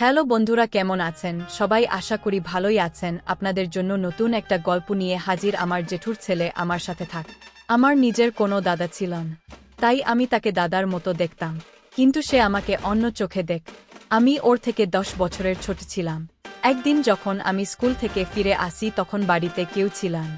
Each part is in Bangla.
হ্যালো বন্ধুরা, কেমন আছেন সবাই? আশা করি ভালোই আছেন। আপনাদের জন্য নতুন একটা গল্প নিয়ে হাজির। আমার জেঠুর ছেলে আমার সাথে থাক। আমার নিজের কোনো দাদা ছিল না, তাই আমি তাকে দাদার মতো দেখতাম, কিন্তু সে আমাকে অন্য চোখে দেখ। আমি ওর থেকে 10 বছরের ছোট ছিলাম। একদিন যখন আমি স্কুল থেকে ফিরে আসি তখন বাড়িতে কেউ ছিলেন,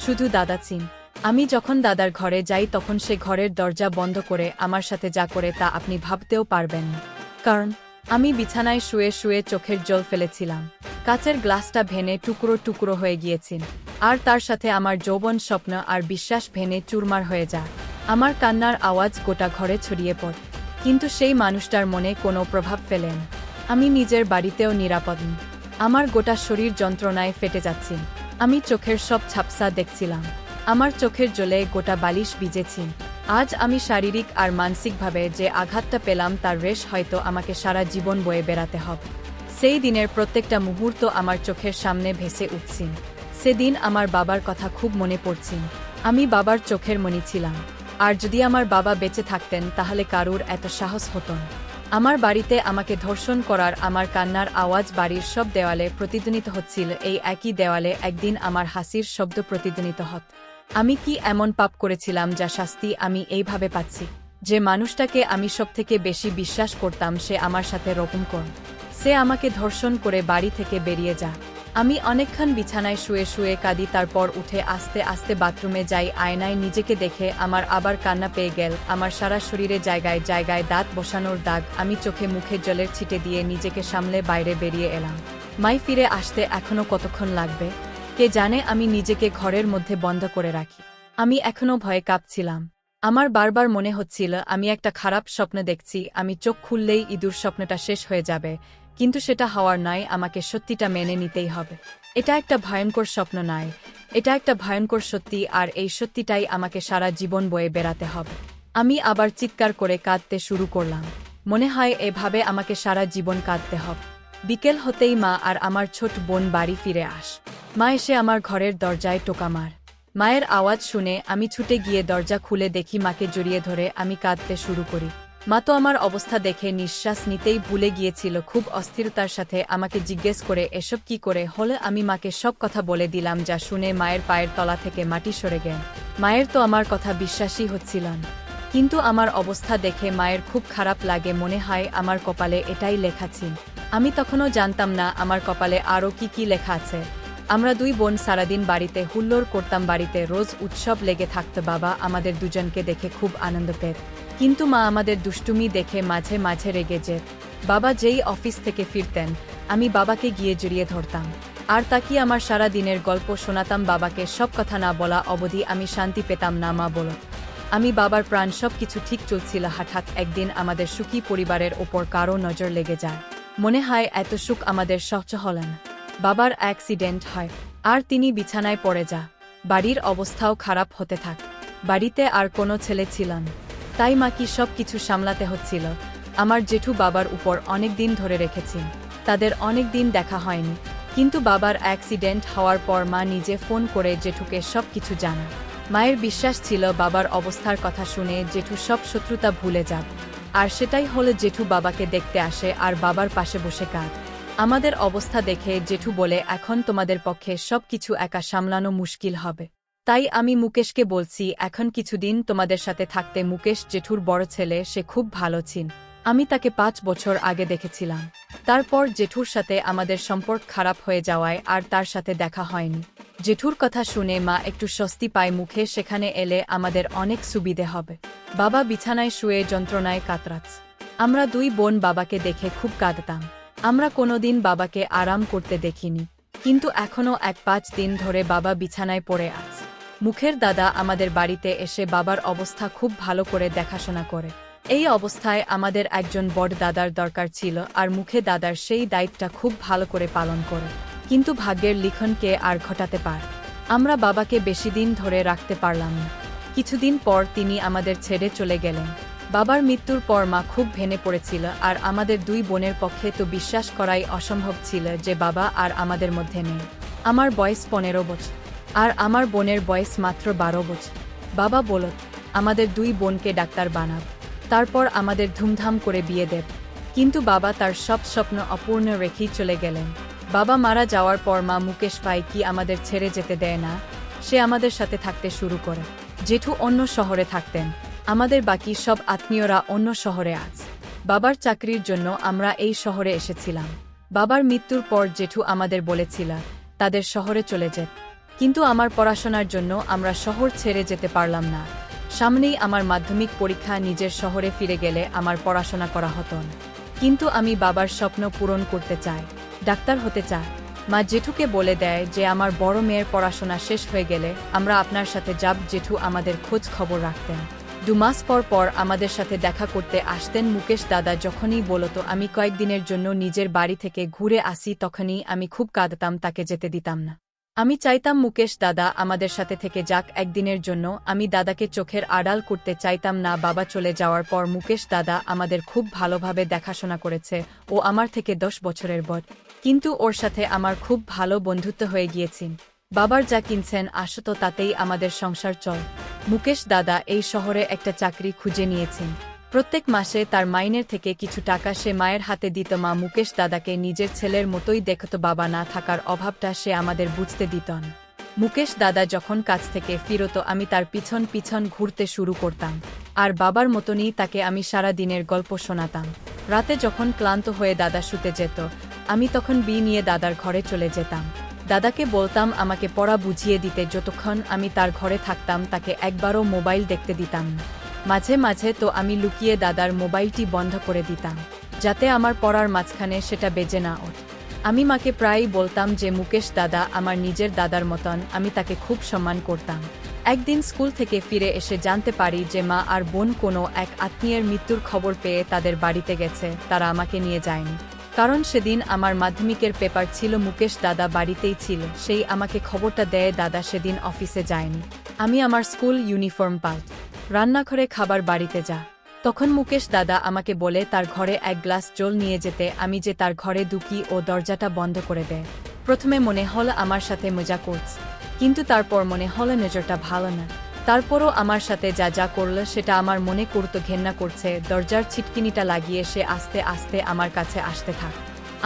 শুধু দাদা ছিলেন। আমি যখন দাদার ঘরে যাই তখন সে ঘরের দরজা বন্ধ করে আমার সাথে যা করে তা আপনি ভাবতেও পারবেন না। কারণ আমি বিছানায় শুয়ে শুয়ে চোখের জল ফেলেছিলাম। কাচের গ্লাসটা ভেঙে টুকরো টুকরো হয়ে গিয়েছিল, আর তার সাথে আমার যৌবন, স্বপ্ন আর বিশ্বাস ভেঙে চুরমার হয়ে যায়। আমার কান্নার আওয়াজ গোটা ঘরে ছড়িয়ে পড়ে, কিন্তু সেই মানুষটার মনে কোনো প্রভাব ফেলেন। আমি নিজের বাড়িতেও নিরাপদ নই। আমার গোটা শরীর যন্ত্রণায় ফেটে যাচ্ছে। আমি চোখের সব ঝাপসা দেখছিলাম। আমার চোখের জলে গোটা বালিশ ভিজেছি। আজ আমি শারীরিক আর মানসিকভাবে যে আঘাতটা পেলাম তার রেশ হয়তো আমাকে সারা জীবন বয়ে বেড়াতে হবে। সেই দিনের প্রত্যেকটা মুহূর্ত আমার চোখের সামনে ভেসে উঠছে। সেদিন আমার বাবার কথা খুব মনে পড়ছে। আমি বাবার চোখের মণি ছিলাম, আর যদি আমার বাবা বেঁচে থাকতেন তাহলে কারুর এত সাহস হতো না। আমার বাড়িতে আমাকে ধর্ষণ করার, আমার কান্নার আওয়াজ বাড়ির সব দেওয়ালে প্রতিধ্বনিত হচ্ছিল। এই একই দেওয়ালে একদিন আমার হাসির শব্দ প্রতিধ্বনিত হত। আমি কি এমন পাপ করেছিলাম যা শাস্তি আমি এইভাবে পাচ্ছি? যে মানুষটাকে আমি সবথেকে বেশি বিশ্বাস করতাম সে আমার সাথে রকম কর। সে আমাকে ধর্ষণ করে বাড়ি থেকে বেরিয়ে যা। আমি অনেকক্ষণ বিছানায় শুয়ে শুয়ে কাঁদি, তারপর উঠে আস্তে আস্তে বাথরুমে যাই। আয়নায় নিজেকে দেখে আমার আবার কান্না পেয়ে গেল। আমার সারা শরীরে জায়গায় জায়গায় দাঁত বসানোর দাগ। আমি চোখে মুখে জলের ছিটে দিয়ে নিজেকে সামলে বাইরে বেরিয়ে এলাম। মাই ফিরে আসতে এখনো কতক্ষণ লাগবে কে জানে। আমি নিজেকে ঘরের মধ্যে বন্ধ করে রাখি। আমি এখনো ভয়ে কাঁপছিলাম। আমার বারবার মনে হচ্ছিল আমি একটা খারাপ স্বপ্ন দেখছি। আমি চোখ খুললেই ইঁদুর স্বপ্নটা শেষ হয়ে যাবে, কিন্তু সেটা হওয়ার নয়। আমাকে সত্যিটা মেনে নিতেই হবে। এটা একটা ভয়ঙ্কর স্বপ্ন নয়, এটা একটা ভয়ঙ্কর সত্যি, আর এই সত্যিটাই আমাকে সারা জীবন বয়ে বেড়াতে হবে। আমি আবার চিৎকার করে কাঁদতে শুরু করলাম। মনে হয় এভাবে আমাকে সারা জীবন কাঁদতে হবে। বিকেল হতেই মা আর আমার ছোট বোন বাড়ি ফিরে আস। মা এসে আমার ঘরের দরজায় টোকা মার। মায়ের আওয়াজ শুনে আমি ছুটে গিয়ে দরজা খুলে দেখি মাকে জড়িয়ে ধরে আমি কাঁদতে শুরু করি। মা তো আমার অবস্থা দেখে নিঃশ্বাস নিতেই ভুলে গিয়েছিল। খুব অস্থিরতার সাথে আমাকে জিজ্ঞেস করে এসব কি করে হলে। আমি মাকে সব কথা বলে দিলাম, যা শুনে মায়ের পায়ের তলা থেকে মাটি সরে গেল। মায়ের তো আমার কথা বিশ্বাসই হচ্ছিল না, কিন্তু আমার অবস্থা দেখে মায়ের খুব খারাপ লাগে। মনে হয় আমার কপালে এটাই লেখা ছিল। আমি তখনও জানতাম না আমার কপালে আরও কি কি লেখা আছে। আমরা দুই বোন সারাদিন বাড়িতে হুল্লোড় করতাম। বাড়িতে রোজ উৎসব লেগে থাকত। বাবা আমাদের দুজনকে দেখে খুব আনন্দ পেত, কিন্তু মা আমাদের দুষ্টুমি দেখে মাঝে মাঝে রেগে যেত। বাবা যেই অফিস থেকে ফিরতেন আমি বাবাকে গিয়ে জড়িয়ে ধরতাম, আর তাকে আমার সারা দিনের গল্প শোনাতাম। বাবাকে সব কথা না বলা অবধি আমি শান্তি পেতাম না। মা বলো আমি বাবার প্রাণ। সব কিছু ঠিক চলছিল। হঠাৎ একদিন আমাদের সুখী পরিবারের ওপর কারো নজর লেগে যায়। মনে হয় এত সুখ আমাদের সহ্য হল না। বাবার অ্যাক্সিডেন্ট হয়, আর তিনি বিছানায় পড়ে যা। বাড়ির অবস্থাও খারাপ হতে থাক। বাড়িতে আর কোনো ছেলে ছিল না, তাই মা কি সব কিছু সামলাতে হচ্ছিল। আমার জেঠু বাবার উপর অনেক দিন ধরে রেখেছেন। তাদের অনেক দিন দেখা হয়নি, কিন্তু বাবার অ্যাক্সিডেন্ট হওয়ার পর মা নিজে ফোন করে জেঠুকে সব কিছু জানায়। মায়ের বিশ্বাস ছিল বাবার অবস্থার কথা শুনে জেঠু সব শত্রুতা ভুলে যাবে, আর সেটাই হলো জেঠু বাবাকে দেখতে আসে আর বাবার পাশে বসে কাঁদ। আমাদের অবস্থা দেখে জেঠু বলে এখন তোমাদের পক্ষে সব কিছু একা সামলানো মুশকিল হবে, তাই আমি মুকেশকে বলছি এখন কিছুদিন তোমাদের সাথে থাকতে। মুকেশ জেঠুর বড় ছেলে, সে খুব ভালো ছিল। আমি তাকে 5 বছর আগে দেখেছিলাম। তারপর জেঠুর সাথে আমাদের সম্পর্ক খারাপ হয়ে যাওয়ায় আর তার সাথে দেখা হয়নি। জেঠুর কথা শুনে মা একটু স্বস্তি পায়। মুখে সেখানে এলে আমাদের অনেক সুবিধে হবে। বাবা বিছানায় শুয়ে যন্ত্রণায় কাতরাচ্ছে। আমরা দুই বোন বাবাকে দেখে খুব কাঁদতাম। আমরা কোনোদিন বাবাকে আরাম করতে দেখিনি, কিন্তু এখনও 1-5 দিন ধরে বাবা বিছানায় পড়ে আছে। মুখের দাদা আমাদের বাড়িতে এসে বাবার অবস্থা খুব ভালো করে দেখাশোনা করে। এই অবস্থায় আমাদের একজন বড় দাদার দরকার ছিল, আর মুখে দাদার সেই দায়িত্বটা খুব ভালো করে পালন করে। কিন্তু ভাগ্যের লিখনকে আর ঘটাতে পার। আমরা বাবাকে বেশি দিন ধরে রাখতে পারলাম না। কিছুদিন পর তিনি আমাদের ছেড়ে চলে গেলেন। বাবার মৃত্যুর পর মা খুব ভেঙে পড়েছিল, আর আমাদের দুই বোনের পক্ষে তো বিশ্বাস করাই অসম্ভব ছিল যে বাবা আর আমাদের মধ্যে নেই। আমার বয়স 15 বছর, আর আমার বোনের বয়স মাত্র 12 বছর। বাবা বলত আমাদের দুই বোনকে ডাক্তার বানাব, তারপর আমাদের ধুমধাম করে বিয়ে দেব। কিন্তু বাবা তার সব স্বপ্ন অপূর্ণ রেখেই চলে গেলেন। বাবা মারা যাওয়ার পর মা মুকেশ ভাই কি আমাদের ছেড়ে যেতে দেয় না, সে আমাদের সাথে থাকতে শুরু করে। জেঠু অন্য শহরে থাকতেন, আমাদের বাকি সব আত্মীয়রা অন্য শহরে আছে। বাবার চাকরির জন্য আমরা এই শহরে এসেছিলাম। বাবার মৃত্যুর পর জেঠু আমাদের বলেছিল তাদের শহরে চলে যেতে, কিন্তু আমার পড়াশোনার জন্য আমরা শহর ছেড়ে যেতে পারলাম না। সামনেই আমার মাধ্যমিক পরীক্ষা, নিজের শহরে ফিরে গেলে আমার পড়াশোনা করা হতো না। কিন্তু আমি বাবার স্বপ্ন পূরণ করতে চাই, ডাক্তার হতে চাই। মা জেঠুকে বলে দেয় যে আমার বড় মেয়ের পড়াশোনা শেষ হয়ে গেলে আমরা আপনার সাথে যাব। জেঠু আমাদের খোঁজ খবর রাখতেন। 2 মাস পর পর আমাদের সাথে দেখা করতে আসতেন মুকেশ দাদা। যখনই বলতো আমি কয়েকদিনের জন্য নিজের বাড়ি থেকে ঘুরে আসি, তখনই আমি খুব কাঁদতাম, তাকে যেতে দিতাম না। আমি চাইতাম মুকেশ দাদা আমাদের সাথে থেকে যাক একদিনের জন্য। আমি দাদাকে চোখের আড়াল করতে চাইতাম না। বাবা চলে যাওয়ার পর মুকেশ দাদা আমাদের খুব ভালোভাবে দেখাশোনা করেছে। ও আমার থেকে 10 বছরের বড়, কিন্তু ওর সাথে আমার খুব ভালো বন্ধুত্ব হয়ে গিয়েছে। বাবার যা কিনছেন আসত তাতেই আমাদের সংসার চল। মুকেশ দাদা এই শহরে একটা চাকরি খুঁজে নিয়েছেন। প্রত্যেক মাসে তার মাইনের থেকে কিছু টাকা সে মায়ের হাতে দিত। মা মুকেশ দাদাকে নিজের ছেলের মতোই দেখত। বাবা না থাকার অভাবটা সে আমাদের বুঝতে দিত না। মুকেশ দাদা যখন কাজ থেকে ফিরত আমি তার পিছন পিছন ঘুরতে শুরু করতাম, আর বাবার মতনই তাকে আমি সারা দিনের গল্প শোনাতাম। রাতে যখন ক্লান্ত হয়ে দাদা শুতে যেত, আমি তখন নিয়ে দাদার ঘরে চলে যেতাম। দাদাকে বলতাম আমাকে পড়া বুঝিয়ে দিতে। যতক্ষণ আমি তার ঘরে থাকতাম তাকে একবারও মোবাইল দেখতে দিতাম না। মাঝে মাঝে তো আমি লুকিয়ে দাদার মোবাইলটি বন্ধ করে দিতাম, যাতে আমার পড়ার মাঝখানে সেটা বেজে না ওঠে। আমি মাকে প্রায়ই বলতাম যে মুকেশ দাদা আমার নিজের দাদার মতন, আমি তাকে খুব সম্মান করতাম। একদিন স্কুল থেকে ফিরে এসে জানতে পারি যে মা আর বোন কোনো এক আত্মীয়ের মৃত্যুর খবর পেয়ে তাদের বাড়িতে গেছে। তারা আমাকে নিয়ে যায়নি, কারণ সেদিন আমার মাধ্যমিকের পেপার ছিল। মুকেশ দাদা বাড়িতেই ছিল, সেই আমাকে খবরটা দেয়। দাদা সেদিন অফিসে যায়নি। আমি আমার স্কুল ইউনিফর্ম পাল্টে রান্নাঘরে খাবার বাড়িতে যা। তখন মুকেশ দাদা আমাকে বলে তার ঘরে 1 গ্লাস জল নিয়ে যেতে। আমি যে তার ঘরে ঢুকি ও দরজাটা বন্ধ করে দেয়। প্রথমে মনে হলো আমার সাথে মজা করছে, কিন্তু তারপর মনে হলো নজরটা ভালো না। তারপরও আমার সাথে যা যা করলো সেটা আমার মনে করতো ঘেন্না করছে। দরজার ছিটকিনিটা লাগিয়ে সে আস্তে আস্তে আমার কাছে আসতে থাক।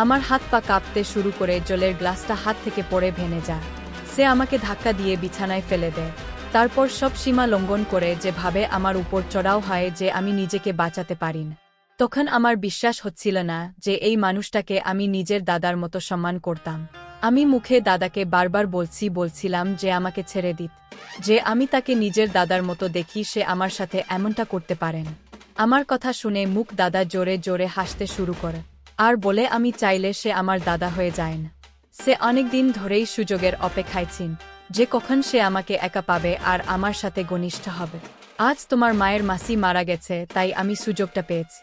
আমার হাত পা কাঁপতে শুরু করে, জলের গ্লাসটা হাত থেকে পড়ে ভেঙে যায়। সে আমাকে ধাক্কা দিয়ে বিছানায় ফেলে দেয়। তারপর সব সীমা লঙ্ঘন করে যেভাবে আমার উপর চড়াও হয় যে আমি নিজেকে বাঁচাতে পারি না। তখন আমার বিশ্বাস হচ্ছিল না যে এই মানুষটাকে আমি নিজের দাদার মতো সম্মান করতাম। আমি মুখে দাদাকে বারবার বলছিলাম যে আমাকে ছেড়ে দিত, যে আমি তাকে নিজের দাদার মতো দেখি, সে আমার সাথে এমনটা করতে পারেন। আমার কথা শুনে মুখ দাদা জোরে জোরে হাসতে শুরু করে আর বলে আমি চাইলে সে আমার দাদা হয়ে যায় না। সে অনেকদিন ধরেই সুযোগের অপেক্ষায় ছিল যে কখন সে আমাকে একা পাবে আর আমার সাথে ঘনিষ্ঠ হবে। আজ তোমার মায়ের মাসি মারা গেছে, তাই আমি সুযোগটা পেয়েছি,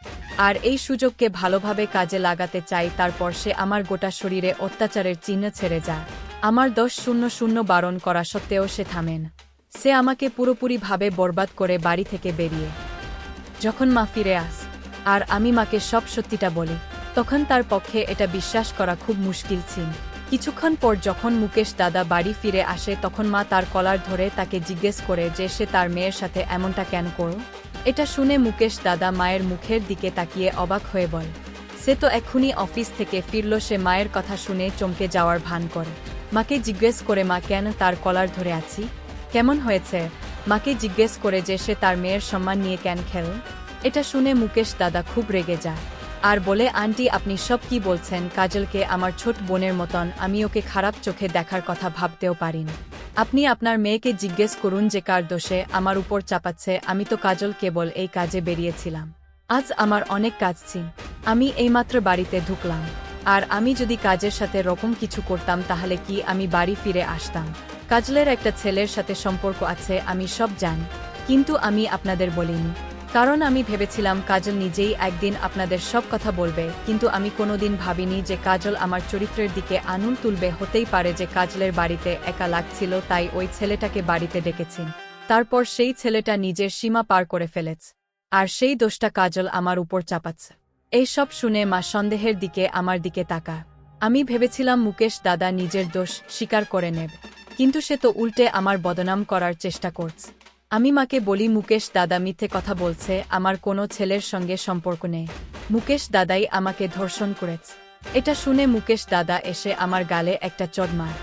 আর এই সুযোগকে ভালোভাবে কাজে লাগাতে চাই। তারপর সে আমার গোটা শরীরে অত্যাচারের চিহ্ন ছেড়ে যায়। আমার 10-0-0 বারণ করা সত্ত্বেও সে থামেন। সে আমাকে পুরোপুরিভাবে বরবাদ করে বাড়ি থেকে বেরিয়ে। যখন মা ফিরে আস আর আমি মাকে সব সত্যিটা বলি, তখন তার পক্ষে এটা বিশ্বাস করা খুব মুশকিল ছিল। কিছুক্ষণ পর যখন মুকেশ দাদা বাড়ি ফিরে আসে, তখন মা তার কলার ধরে তাকে জিজ্ঞেস করে যে সে তার মেয়ের সাথে এমনটা কেন করল। এটা শুনে মুকেশ দাদা মায়ের মুখের দিকে তাকিয়ে অবাক হয়ে বলে, সে তো এক্ষুনি অফিস থেকে ফিরল। সে মায়ের কথা শুনে চমকে যাওয়ার ভান করে। মাকে জিজ্ঞেস করে মা কেন তার কলার ধরে আছি, কেমন হয়েছে। মাকে জিজ্ঞেস করে যে সে তার মেয়ের সম্মান নিয়ে কেন খেল। এটা শুনে মুকেশ দাদা খুব রেগে যায় আর বলে, আন্টি আপনি সব কি বলছেন। কাজলকে আমার ছোট বোনের মতন, আমি ওকে খারাপ চোখে দেখার কথা ভাবতেও পারি না। আপনি আপনার মেয়েকে জিজ্ঞেস করুন যে কার দোষে আমার উপর চাপাচ্ছে। আমি তো কাজল কেবল এই কাজে বেরিয়েছিলাম। আজ আমার অনেক কাজ ছিল, আমি এইমাত্র বাড়িতে ঢুকলাম, আর আমি যদি কাজের সাথে রকম কিছু করতাম তাহলে কি আমি বাড়ি ফিরে আসতাম। কাজলের একটা ছেলের সাথে সম্পর্ক আছে, আমি সব জানি, কিন্তু আমি আপনাদের বলিনি, কারণ আমি ভেবেছিলাম কাজল নিজেই একদিন আপনাদের সব কথা বলবে। কিন্তু আমি কোনোদিন ভাবিনি যে কাজল আমার চরিত্রের দিকে আঙুল তুলবে। হতেই পারে যে কাজলের বাড়িতে একা লাগছিল, তাই ওই ছেলেটাকে বাড়িতে ডেকেছেন। তারপর সেই ছেলেটা নিজের সীমা পার করে ফেলেছে, আর সেই দোষটা কাজল আমার উপর চাপাচ্ছে। এই সব শুনে মা সন্দেহের দিকে আমার দিকে তাকা। আমি ভেবেছিলাম মুকেশ দাদা নিজের দোষ স্বীকার করে নেবে, কিন্তু সে তো উল্টে আমার বদনাম করার চেষ্টা করছে। আমি মাকে বলি মুকেশ দাদা মিথ্যে কথা বলছে, আমার কোনো ছেলের সঙ্গে সম্পর্ক নেই। মুকেশ দাদাই আমাকে ধর্ষণ করেছে। এটা শুনে মুকেশ দাদা এসে আমার গালে একটা চড় মার।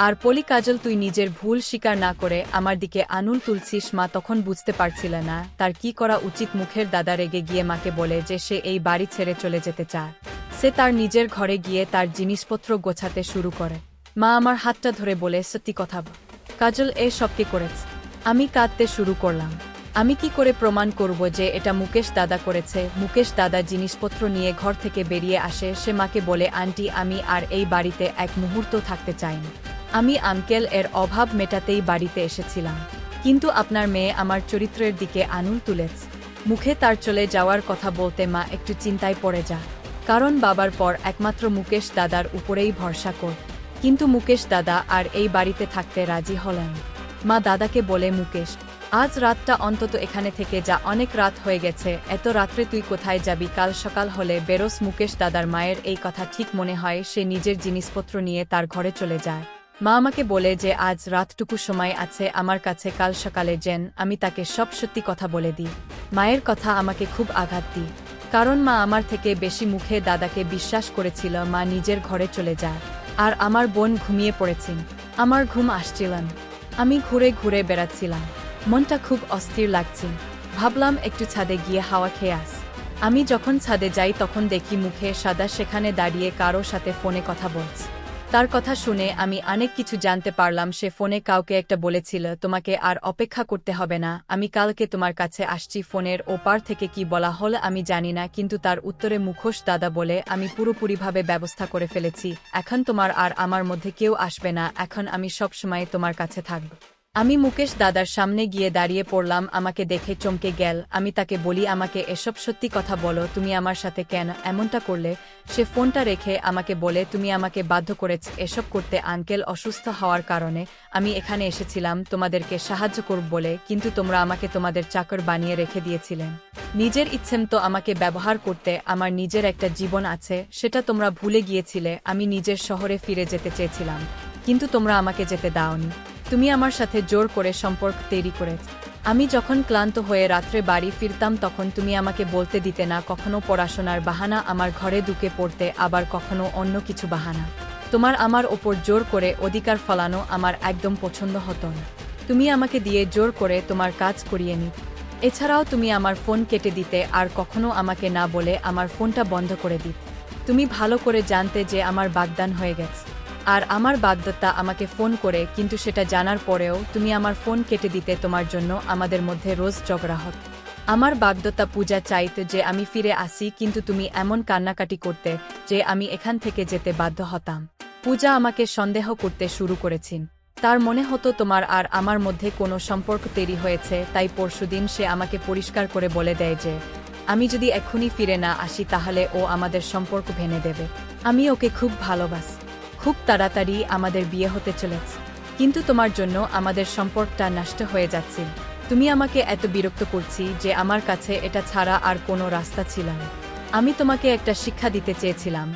আর পলি কাজল, তুই নিজের ভুল স্বীকার না করে আমার দিকে আঙুল তুলছিস। মা তখন বুঝতে পারছিল না তার কি করা উচিত। মুখের দাদা রেগে গিয়ে মাকে বলে যে সে এই বাড়ি ছেড়ে চলে যেতে চায়। সে তার নিজের ঘরে গিয়ে তার জিনিসপত্র গোছাতে শুরু করে। মা আমার হাতটা ধরে বলে, সত্যি কথা বল, কাজল এ সব কি করেছে? আমি কাঁদতে শুরু করলাম। আমি কি করে প্রমাণ করব যে এটা মুকেশ দাদা করেছে? মুকেশ দাদা জিনিসপত্র নিয়ে ঘর থেকে বেরিয়ে আসে। সে মাকে বলে, আন্টি, আমি আর এই বাড়িতে এক মুহূর্ত থাকতে চাই না। আমি আঙ্কেল এর অভাব মেটাতেই বাড়িতে এসেছিলাম, কিন্তু আপনার মেয়ে আমার চরিত্রের দিকে আঙুল তুলেছে। মুখে তার চলে যাওয়ার কথা বলতে মা একটু চিন্তায় পড়ে যায়, কারণ বাবার পর একমাত্র মুকেশ দাদার উপরেই ভরসা কর। কিন্তু মুকেশ দাদা আর এই বাড়িতে থাকতে রাজি হলেন। মা দাদাকে বলে, মুকেশ, আজ রাতটা অন্তত এখানে থেকে যা, অনেক রাত হয়ে গেছে। এত রাত্রে তুই কোথায় যাবি? কাল সকাল হলে বেরোস। মুকেশ দাদার মায়ের এই কথা ঠিক মনে হয়। সে নিজের জিনিসপত্র নিয়ে তার ঘরে চলে যায়। মা আমাকে বলে যে আজ রাতটুকু সময় আছে আমার কাছে, কাল সকালে যেন আমি তাকে সব সত্যি কথা বলে দিই। মায়ের কথা আমাকে খুব আঘাত দিই, কারণ মা আমার থেকে বেশি মুখে দাদাকে বিশ্বাস করেছিল। মা নিজের ঘরে চলে যায়, আর আমার বোন ঘুমিয়ে পড়েছেন। আমার ঘুম আসছিল না। আমি ঘুরে ঘুরে বেড়াচ্ছিলাম, মনটা খুব অস্থির লাগছে। ভাবলাম একটু ছাদে গিয়ে হাওয়া খেয়ে আস। আমি যখন ছাদে যাই তখন দেখি মুখে সাদা সেখানে দাঁড়িয়ে কারো সাথে ফোনে কথা বলছে। তার কথা শুনে আমি অনেক কিছু জানতে পারলাম। সে ফোনে কাউকে একটা বলেছিল, তোমাকে আর অপেক্ষা করতে হবে না, আমি কালকে তোমার কাছে আসছি। ফোনের ওপার থেকে কি বলা হল আমি জানি না, কিন্তু তার উত্তরে মুখোশ দাদা বলে, আমি পুরোপুরিভাবে ব্যবস্থা করে ফেলেছি। এখন তোমার আর আমার মধ্যে কেউ আসবে না। এখন আমি সব সময় তোমার কাছে থাকব। আমি মুকেশ দাদার সামনে গিয়ে দাঁড়িয়ে পড়লাম। আমাকে দেখে চমকে গেল। আমি তাকে বলি, আমাকে এসব সত্যি কথা বলো, তুমি আমার সাথে কেন এমনটা করলে? সে ফোনটা রেখে আমাকে বলে, তুমি আমাকে বাধ্য করেছ এসব করতে। আঙ্কেল অসুস্থ হওয়ার কারণে আমি এখানে এসেছিলাম তোমাদেরকে সাহায্য করব বলে, কিন্তু তোমরা আমাকে তোমাদের চাকর বানিয়ে রেখে দিয়েছিলেন। নিজের ইচ্ছেমতো আমাকে ব্যবহার করতে। আমার নিজের একটা জীবন আছে, সেটা তোমরা ভুলে গিয়েছিলে। আমি নিজের শহরে ফিরে যেতে চেয়েছিলাম, কিন্তু তোমরা আমাকে যেতে দাওনি। তুমি আমার সাথে জোর করে সম্পর্ক তৈরি করেছ। আমি যখন ক্লান্ত হয়ে রাত্রে বাড়ি ফিরতাম তখন তুমি আমাকে বলতে দিতে না, কখনো পড়াশোনার বাহানা, আমার ঘরে ঢুকে পড়তে, আবার কখনো অন্য কিছু বাহানা। তোমার আমার ওপর জোর করে অধিকার ফলানো আমার একদম পছন্দ হতো না। তুমি আমাকে দিয়ে জোর করে তোমার কাজ করিয়ে নিতে। এছাড়াও তুমি আমার ফোন কেটে দিতে, আর কখনো আমাকে না বলে আমার ফোনটা বন্ধ করে দিতে। তুমি ভালো করে জানতে যে আমার বাগদান হয়ে গেছে, আর আমার বাগদত্তা আমাকে ফোন করে, কিন্তু সেটা জানার পরেও তুমি আমার ফোন কেটে দিতে। তোমার জন্য আমাদের মধ্যে রোজ ঝগড়া হতো। আমার বাগদত্তা পূজা চাইতে যে আমি ফিরে আসি, কিন্তু তুমি এমন কান্নাকাটি করতে যে আমি এখান থেকে যেতে বাধ্য হতাম। পূজা আমাকে সন্দেহ করতে শুরু করেছেন। তার মনে হতো তোমার আর আমার মধ্যে কোনো সম্পর্ক তৈরি হয়েছে। তাই পরশুদিন সে আমাকে পরিষ্কার করে বলে দেয় যে আমি যদি এক্ষুনি ফিরে না আসি তাহলে ও আমাদের সম্পর্ক ভেঙে দেবে। আমি ওকে খুব ভালোবাসি, খুব তাড়াতাড়ি আমাদের বিয়ে হতে চলেছে, কিন্তু তোমার জন্য আমাদের সম্পর্কটা নষ্ট হয়ে যাচ্ছে। তুমি আমাকে এত বিরক্ত করছি যে আমার কাছে এটা ছাড়া আর কোনো রাস্তা ছিল না। আমি তোমাকে একটা শিক্ষা দিতে চেয়েছিলাম,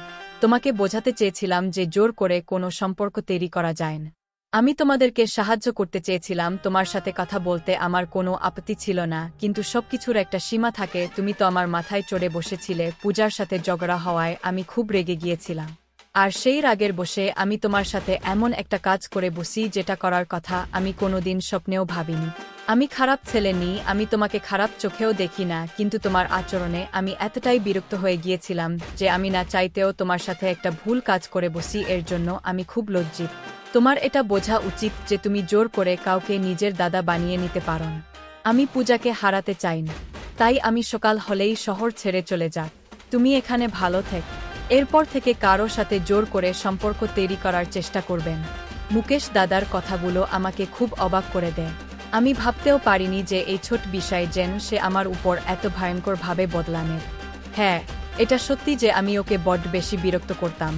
তোমাকে বোঝাতে চেয়েছিলাম যে জোর করে কোনো সম্পর্ক তৈরি করা যায় না। আমি তোমাদেরকে সাহায্য করতে চেয়েছিলাম, তোমার সাথে কথা বলতে আমার কোনো আপত্তি ছিল না, কিন্তু সবকিছুর একটা সীমা থাকে। তুমি তো আমার মাথায় চড়ে বসেছিলে। পূজার সাথে ঝগড়া হওয়ায় আমি খুব রেগে গিয়েছিলাম, আর সেই রাগের বসে আমি তোমার সাথে এমন একটা কাজ করে বসি যেটা করার কথা আমি কোনোদিন স্বপ্নেও ভাবিনি। আমি খারাপ ছেলে নি, আমি তোমাকে খারাপ চোখেও দেখি না, কিন্তু তোমার আচরণে আমি এতটাই বিরক্ত হয়ে গিয়েছিলাম যে আমি না চাইতেও তোমার সাথে একটা ভুল কাজ করে বসি। এর জন্য আমি খুব লজ্জিত। তোমার এটা বোঝা উচিত যে তুমি জোর করে কাউকে নিজের দাদা বানিয়ে নিতে পারো না। আমি পূজাকে হারাতে চাই না, তাই আমি সকাল হলেই শহর ছেড়ে চলে যাক। তুমি এখানে ভালো থেক। এরপর থেকে কারো সাথে জোর করে সম্পর্ক তৈরি করার চেষ্টা করবেন। মুকেশ দাদার কথাগুলো আমাকে খুব অবাক করে দেয়। আমি ভাবতেও পারিনি যে এই ছোট বিষয় যেন সে আমার উপর এত ভয়ঙ্করভাবে বদলানের। হ্যাঁ, এটা সত্যি যে আমি ওকে বড্ড বেশি বিরক্ত করতাম।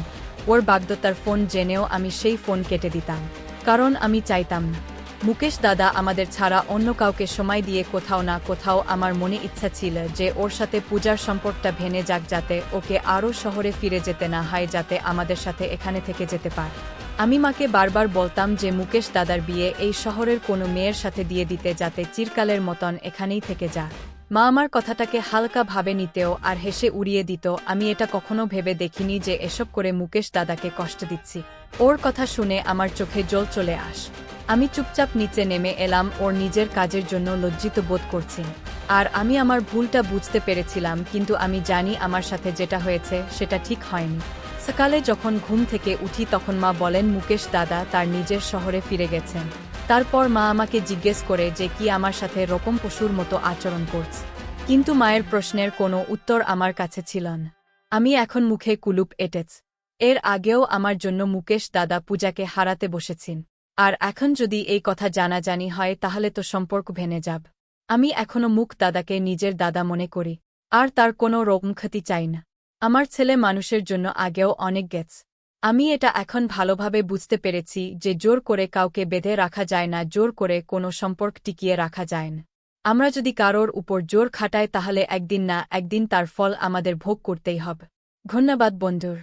ওর বাগদত্তার ফোন জেনেও আমি সেই ফোন কেটে দিতাম, কারণ আমি চাইতাম না মুকেশ দাদা আমাদের ছাড়া অন্য কাউকে সময় দিয়ে কোথাও না কোথাও। আমার মনে ইচ্ছা ছিল যে ওর সাথে পূজার সম্পর্কটা ভেঙে যাক, যাতে ওকে আরও শহরে ফিরে যেতে না হয়, যাতে আমাদের সাথে এখানে থেকে যেতে পারে। আমি মাকে বারবার বলতাম যে মুকেশ দাদার বিয়ে এই শহরের কোনো মেয়ের সাথে দিয়ে দিতে, যাতে চিরকালের মতন এখানেই থেকে যা। মা আমার কথাটাকে হালকা ভাবে নিতেও আর হেসে উড়িয়ে দিত। আমি এটা কখনো ভেবে দেখিনি যে এসব করে মুকেশ দাদাকে কষ্ট দিচ্ছি। ওর কথা শুনে আমার চোখে জল চলে আমি চুপচাপ নিচে নেমে এলাম। ওর নিজের কাজের জন্য লজ্জিত বোধ করছি, আর আমি আমার ভুলটা বুঝতে পেরেছিলাম, কিন্তু আমি জানি আমার সাথে যেটা হয়েছে সেটা ঠিক হয়নি। সকালে যখন ঘুম থেকে উঠি তখন মা বলেন মুকেশ দাদা তার নিজের শহরে ফিরে গেছেন। তারপর মা আমাকে জিজ্ঞেস করে যে কি আমার সাথে রকম পশুর মতো আচরণ করছে, কিন্তু মায়ের প্রশ্নের কোনো উত্তর আমার কাছে ছিল না। আমি এখন মুখে কুলুপ এঁটেছি। এর আগেও আমার জন্য মুকেশ দাদা পূজাকে হারাতে বসেছেন, আর এখন যদি এই কথা জানাজানি হয় তাহলে তো সম্পর্ক ভেঙে যাব। আমি এখনো মুক দাদাকে নিজের দাদা মনে করি, আর তার কোনো রকম ক্ষতি চাই না। আমার ছেলে মানুষের জন্য আগেও অনেক গেছে। আমি এটা এখন ভালোভাবে বুঝতে পেরেছি যে জোর করে কাউকে বেঁধে রাখা যায় না, জোর করে কোনো সম্পর্ক টিকিয়ে রাখা যায় না। আমরা যদি কারোর উপর জোর খাটাই তাহলে একদিন না একদিন তার ফল আমাদের ভোগ করতেই হবে। ধন্যবাদ বন্ধুর।